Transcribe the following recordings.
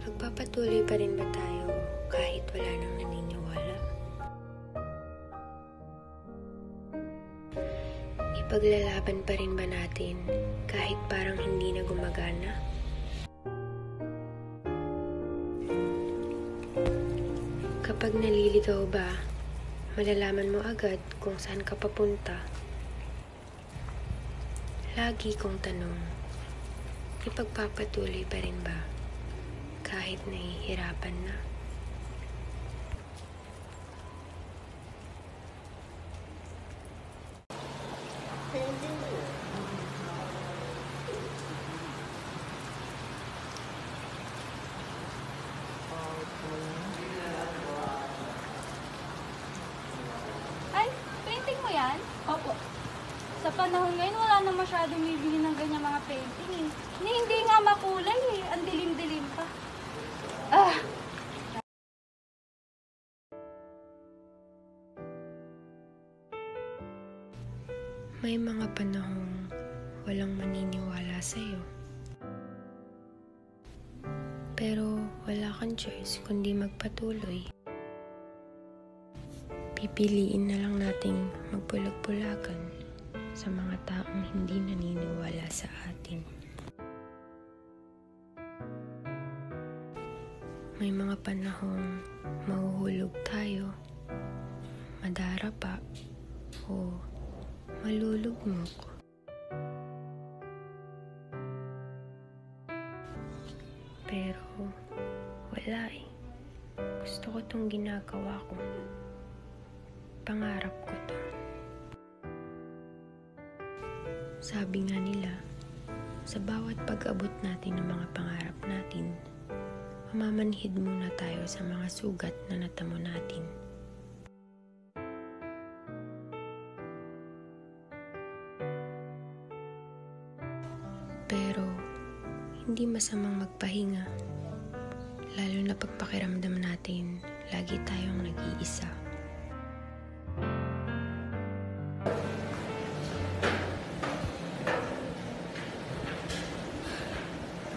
Magpapatuloy pa rin ba tayo kahit wala nang naniniwala? Ipaglalaban pa rin ba natin kahit parang hindi na gumagana? Kapag naliligaw ba, malalaman mo agad kung saan ka papunta? Lagi kong tanong, ipagpapatuloy pa rin ba kahit nahihirapan na? Ay, painting mo yan? Opo. Sa panahon ngayon, wala na masyadong bibili ng ganyan mga painting. Hindi nga makulay eh. Ang dilim-dilim pa. Ah! May mga panahong walang maniniwala sa'yo. Pero wala kang choice kundi magpatuloy. Pipiliin na lang nating magpulag-pulagan sa mga taong hindi naniniwala sa atin. May mga panahong mahuhulog tayo, madarapa, o malulugmok. Pero wala eh. Gusto ko tong ginagawa ko. Pangarap ko to. Sabi nga nila, sa bawat pag-abot natin ng mga pangarap natin, mamamanhid muna tayo sa mga sugat na natamo natin. Pero, hindi masamang magpahinga, lalo na pagpakiramdam natin, lagi tayong nag-iisa.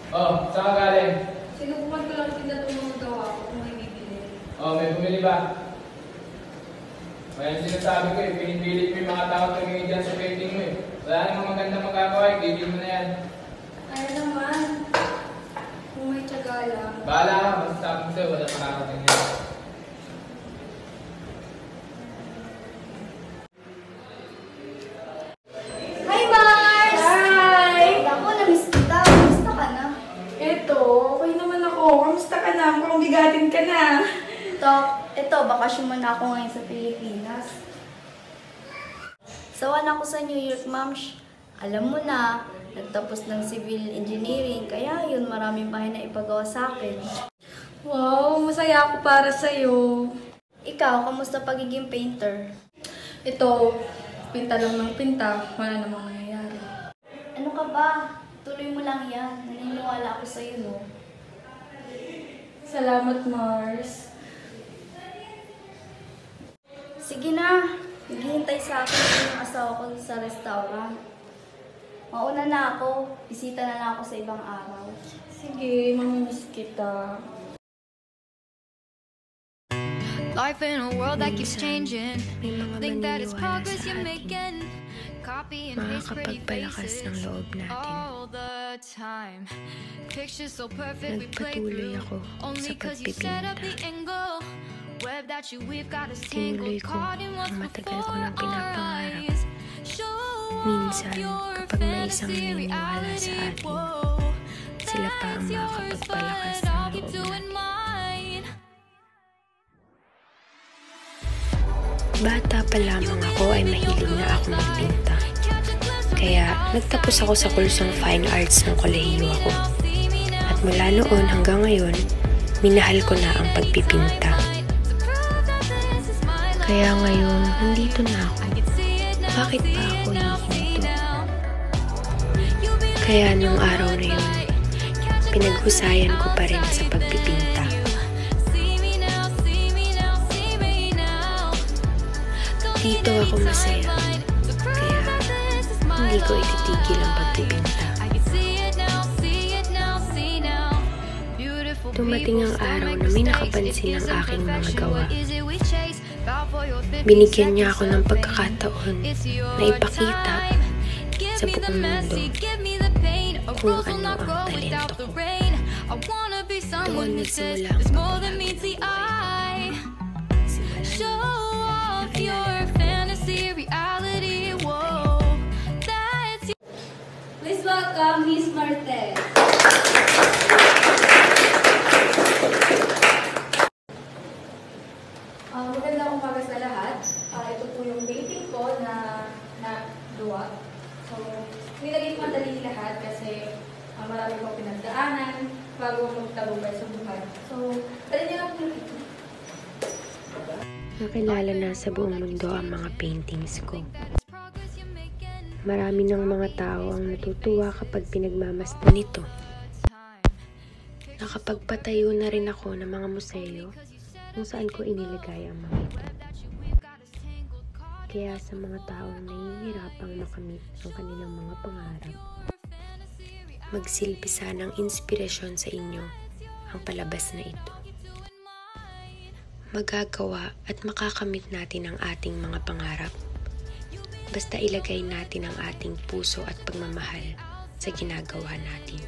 Oh, saan ka galing? Sinubukan ko lang tinatong mga gawa ko kung may bibili. Oh, may bumili ba? Kaya sinasabi ko eh, pinipilit mo yung mga tao tumingin dyan sa painting mo eh. Wala namang maganda magagawa eh, gigil mo na yan. Kaya naman. Kung may tiyaga lang. Bahala ka, basta sabi ko sa'yo, wala makakating yan. Hi, Mars! Hi! Ako, na-miss kita. Kamusta ka na? Eto, okay naman ako. Kamusta ka na? Mukhang bigatin ka na. Ito, bakasyon muna ako ngayon sa Pilipinas. Sawan ako sa New York, Mams. Alam mo na, nagtapos ng civil engineering, kaya yun, maraming bahay na ipagawa sa akin. Wow, masaya ako para sa'yo. Ikaw, kamusta pagiging painter? Ito, pinta lang ng pinta. Wala namang nangyayari. Ano ka ba? Tuloy mo lang yan. Naniniwala ako sa'yo, no? Salamat, Mars. Sige na. Naghihintay sa akin yung asawa ko sa restaurant. Mauna na ako. Bisita na lang ako sa ibang araw. Sige, mamimiss kita. Life in a world that keeps changing. May mga Think that it's maniniwala progress sa you're atin. making. Copy and paste pretty Makakapagpalakas ng faces loob natin. all the time. Pictures so perfect we play Nagpatuloy through. ako Only sa cause you set up the pagpipinta. angle. Web that you weave got us Tinuloy tangled. ko Caught in what's ang matagal ko before nang our pinapangarap. eyes. Show Minsan, off your kapag may isang fantasy naniniwala sa reality. atin, Whoa, sila pa ang that's yours, makakapagpalakas but ng I'll keep loob doing natin. mine. Bata pa lamang ako ay mahilig na ako magpinta. Kaya nagtapos ako sa kursong Fine Arts ng kolehiyo ako. At mula noon hanggang ngayon, minahal ko na ang pagpipinta. Kaya ngayon, nandito na ako. Bakit pa ako hihinto? Kaya nung araw na yun, pinaghusayan ko pa rin sa pagpipinta. Dito ako masaya. Kaya hindi ko ititigil ang pagpipinta. Dumating ang araw na may nakapansin ng aking mga gawa. Binigyan niya ako ng pagkakataon na ipakita sa buong mundo kung ano ang talento ko. Doon nagsimula ang pagbabago. Show off your fantasy reality. Whoa, that's Please welcome Miss Martes. Magandang umaga sa lahat. Ito po yung painting ko na gawa. So, nilagay ko madali lahat kasi marami ko pinagdaanan bago ko magtagumpay sa buhay. So, dali niyo lang po ito. Nakilala na sa buong mundo ang mga paintings ko. Marami ng mga tao ang natutuwa kapag pinagmamasdan nito. Nakapagpatayo na rin ako ng mga museo kung saan ko inilagay ang mga ito. Kaya sa mga taong nahihirapang makamit ang kanilang mga pangarap, magsilbi ng inspirasyon sa inyo ang palabas na ito. Magagawa at makakamit natin ang ating mga pangarap. Basta ilagay natin ang ating puso at pagmamahal sa ginagawa natin.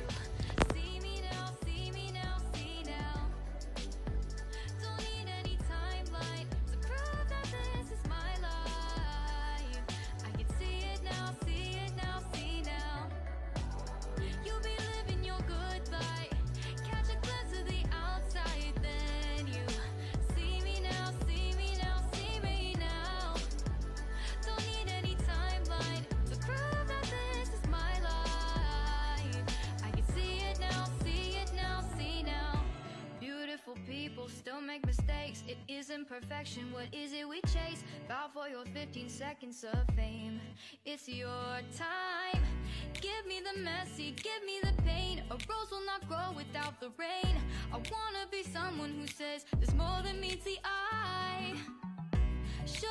Still make mistakes, it isn't perfection. What is it we chase? Bow for your 15 seconds of fame. It's your time. Give me the messy, give me the pain. A rose will not grow without the rain. I wanna be someone who says there's more than meets the eye. Show